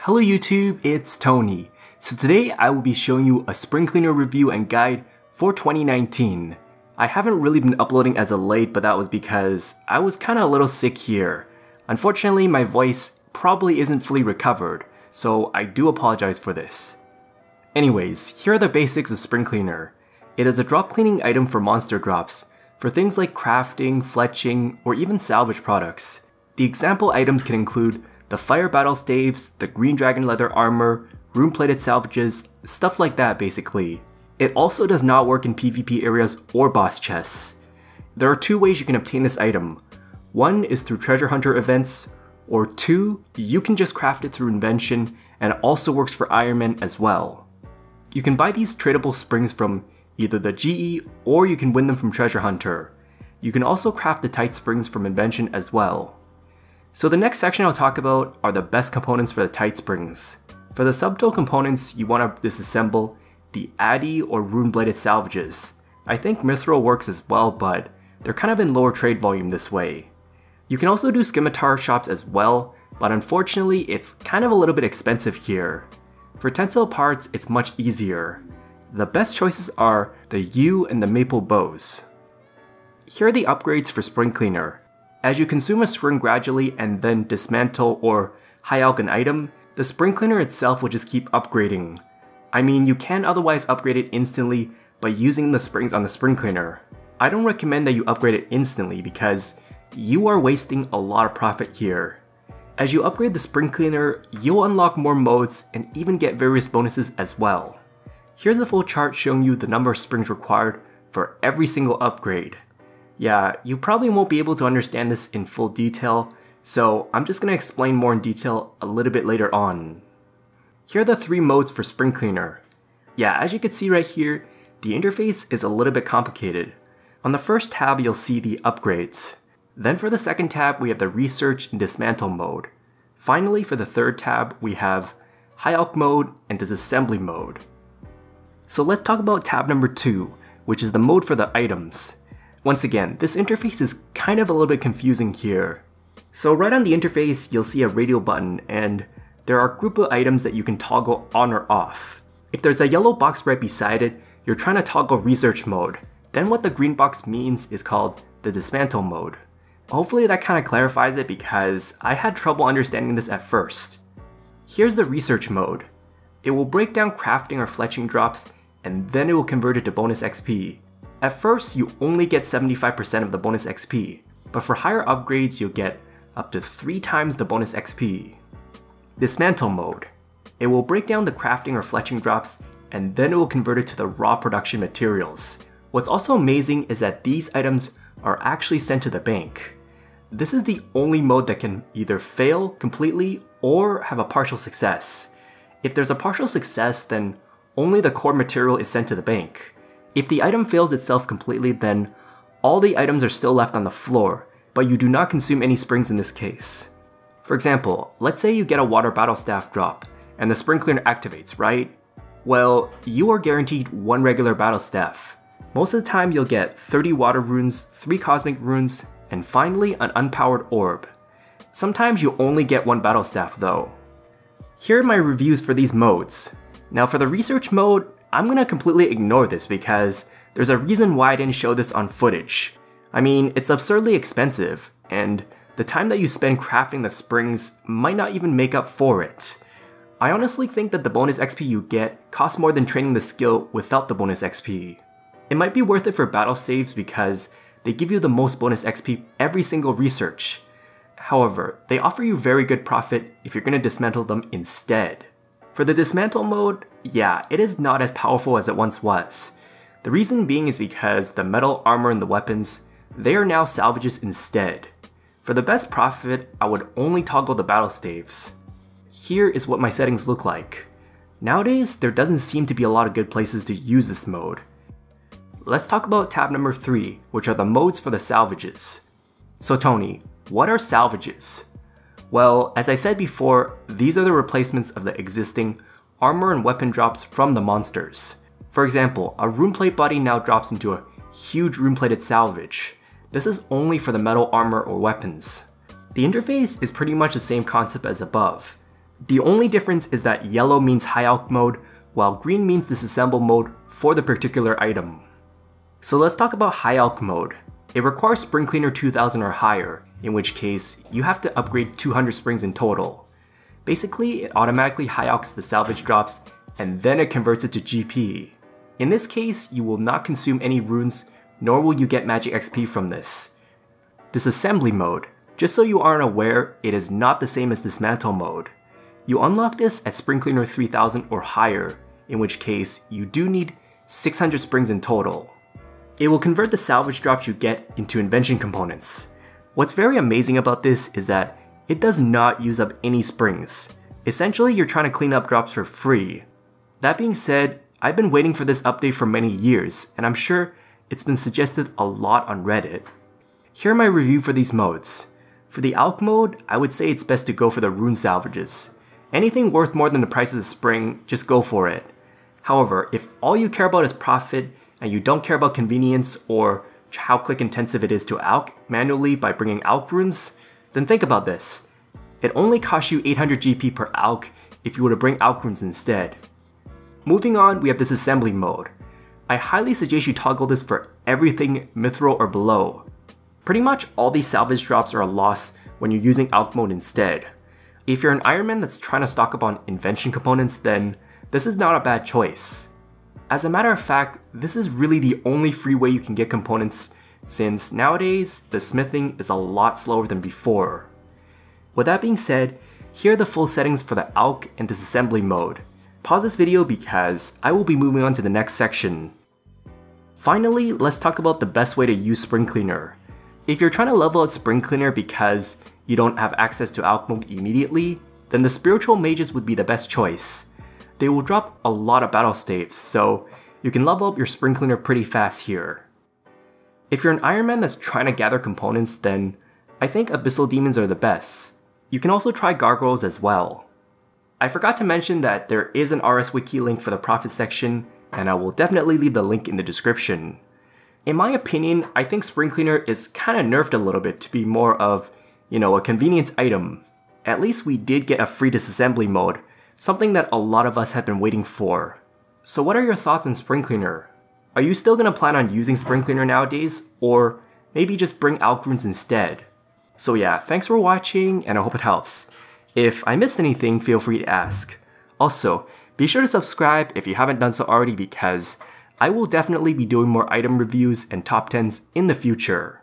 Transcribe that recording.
Hello YouTube, it's Tony. So today I will be showing you a spring cleaner review and guide for 2019. I haven't really been uploading as of late, but that was because I was kinda a little sick here. Unfortunately, my voice probably isn't fully recovered, so I do apologize for this. Anyways, here are the basics of spring cleaner. It is a drop cleaning item for monster drops, for things like crafting, fletching, or even salvage products. The example items can include the fire battle staves, the green dragon leather armor, rune plated salvages, stuff like that basically. It also does not work in PvP areas or boss chests. There are two ways you can obtain this item. One is through treasure hunter events, or two, you can just craft it through invention, and it also works for Iron Man as well. You can buy these tradable springs from either the GE or you can win them from treasure hunter. You can also craft the tight springs from invention as well. So the next section I'll talk about are the best components for the tight springs. For the subtool components, you want to disassemble the Addy or rune bladed salvages. I think Mithril works as well, but they're kind of in lower trade volume this way. You can also do scimitar shops as well, but unfortunately it's kind of a little bit expensive here. For tensile parts, it's much easier. The best choices are the yew and the maple bows. Here are the upgrades for spring cleaner. As you consume a spring gradually and then dismantle or high alch an item, the spring cleaner itself will just keep upgrading. I mean, you can otherwise upgrade it instantly by using the springs on the spring cleaner. I don't recommend that you upgrade it instantly because you are wasting a lot of profit here. As you upgrade the spring cleaner, you'll unlock more modes and even get various bonuses as well. Here's a full chart showing you the number of springs required for every single upgrade. Yeah, you probably won't be able to understand this in full detail, so I'm just going to explain more in detail a little bit later on. Here are the three modes for spring cleaner. Yeah, as you can see right here, the interface is a little bit complicated. On the first tab, you'll see the upgrades. Then for the second tab, we have the research and dismantle mode. Finally, for the third tab, we have high alch mode and disassembly mode. So let's talk about tab number 2, which is the mode for the items. Once again, this interface is kind of a little bit confusing here. So right on the interface, you'll see a radio button, and there are a group of items that you can toggle on or off. If there's a yellow box right beside it, you're trying to toggle research mode. Then what the green box means is called the dismantle mode. Hopefully that kind of clarifies it because I had trouble understanding this at first. Here's the research mode. It will break down crafting or fletching drops, and then it will convert it to bonus XP. At first, you only get 75% of the bonus XP, but for higher upgrades, you'll get up to 3 times the bonus XP. Dismantle mode. It will break down the crafting or fletching drops, and then it will convert it to the raw production materials. What's also amazing is that these items are actually sent to the bank. This is the only mode that can either fail completely or have a partial success. If there's a partial success, then only the core material is sent to the bank. If the item fails itself completely, then all the items are still left on the floor, but you do not consume any springs in this case. For example, let's say you get a water battle staff drop, and the spring cleaner activates, right? Well, you are guaranteed 1 regular battle staff. Most of the time you'll get 30 water runes, 3 cosmic runes, and finally an unpowered orb. Sometimes you only get 1 battle staff though. Here are my reviews for these modes. Now for the research mode, I'm gonna completely ignore this because there's a reason why I didn't show this on footage. I mean, it's absurdly expensive, and the time that you spend crafting the springs might not even make up for it. I honestly think that the bonus XP you get costs more than training the skill without the bonus XP. It might be worth it for battle saves because they give you the most bonus XP every single research. However, they offer you very good profit if you're gonna dismantle them instead. For the dismantle mode, yeah, it is not as powerful as it once was. The reason being is because the metal armor and the weapons, they are now salvages instead. For the best profit, I would only toggle the battle staves. Here is what my settings look like. Nowadays, there doesn't seem to be a lot of good places to use this mode. Let's talk about tab number 3, which are the modes for the salvages. So Tony, what are salvages? Well, as I said before, these are the replacements of the existing armor and weapon drops from the monsters. For example, a rune plate body now drops into a huge rune plated salvage. This is only for the metal armor or weapons. The interface is pretty much the same concept as above. The only difference is that yellow means high alk mode, while green means disassemble mode for the particular item. So let's talk about high alk mode. It requires Spring Cleaner 2000 or higher, in which case you have to upgrade 200 springs in total. Basically, it automatically high alks the salvage drops and then it converts it to GP. In this case, you will not consume any runes, nor will you get magic XP from this. Disassembly mode. Just so you aren't aware, it is not the same as Dismantle mode. You unlock this at Spring Cleaner 3000 or higher, in which case you do need 600 springs in total. It will convert the salvage drops you get into invention components. What's very amazing about this is that it does not use up any springs. Essentially, you're trying to clean up drops for free. That being said, I've been waiting for this update for many years, and I'm sure it's been suggested a lot on Reddit. Here are my review for these modes. For the alk mode, I would say it's best to go for the rune salvages. Anything worth more than the price of the spring, just go for it. However, if all you care about is profit, and you don't care about convenience or how click intensive it is to alk manually by bringing alk runes, then think about this. It only costs you 800 GP per alk if you were to bring alk runes instead. Moving on, we have disassembly mode. I highly suggest you toggle this for everything mithril or below. Pretty much all these salvage drops are a loss when you're using alk mode instead. If you're an Ironman that's trying to stock up on invention components, then this is not a bad choice. As a matter of fact, this is really the only free way you can get components, since nowadays, the smithing is a lot slower than before. With that being said, here are the full settings for the alk and disassembly mode. Pause this video because I will be moving on to the next section. Finally, let's talk about the best way to use Spring Cleaner. If you're trying to level up Spring Cleaner because you don't have access to alk mode immediately, then the spiritual mages would be the best choice. They will drop a lot of battle staves, so you can level up your Spring Cleaner pretty fast here. If you're an Ironman that's trying to gather components, then I think Abyssal Demons are the best. You can also try Gargoyles as well. I forgot to mention that there is an RS Wiki link for the profit section, and I will definitely leave the link in the description. In my opinion, I think Spring Cleaner is kinda nerfed a little bit to be more of, a convenience item. At least we did get a free disassembly mode, something that a lot of us have been waiting for. So what are your thoughts on Spring Cleaner? Are you still gonna plan on using Spring Cleaner nowadays, or maybe just bring alk runes instead? So yeah, thanks for watching and I hope it helps. If I missed anything, feel free to ask. Also, be sure to subscribe if you haven't done so already because I will definitely be doing more item reviews and top 10s in the future.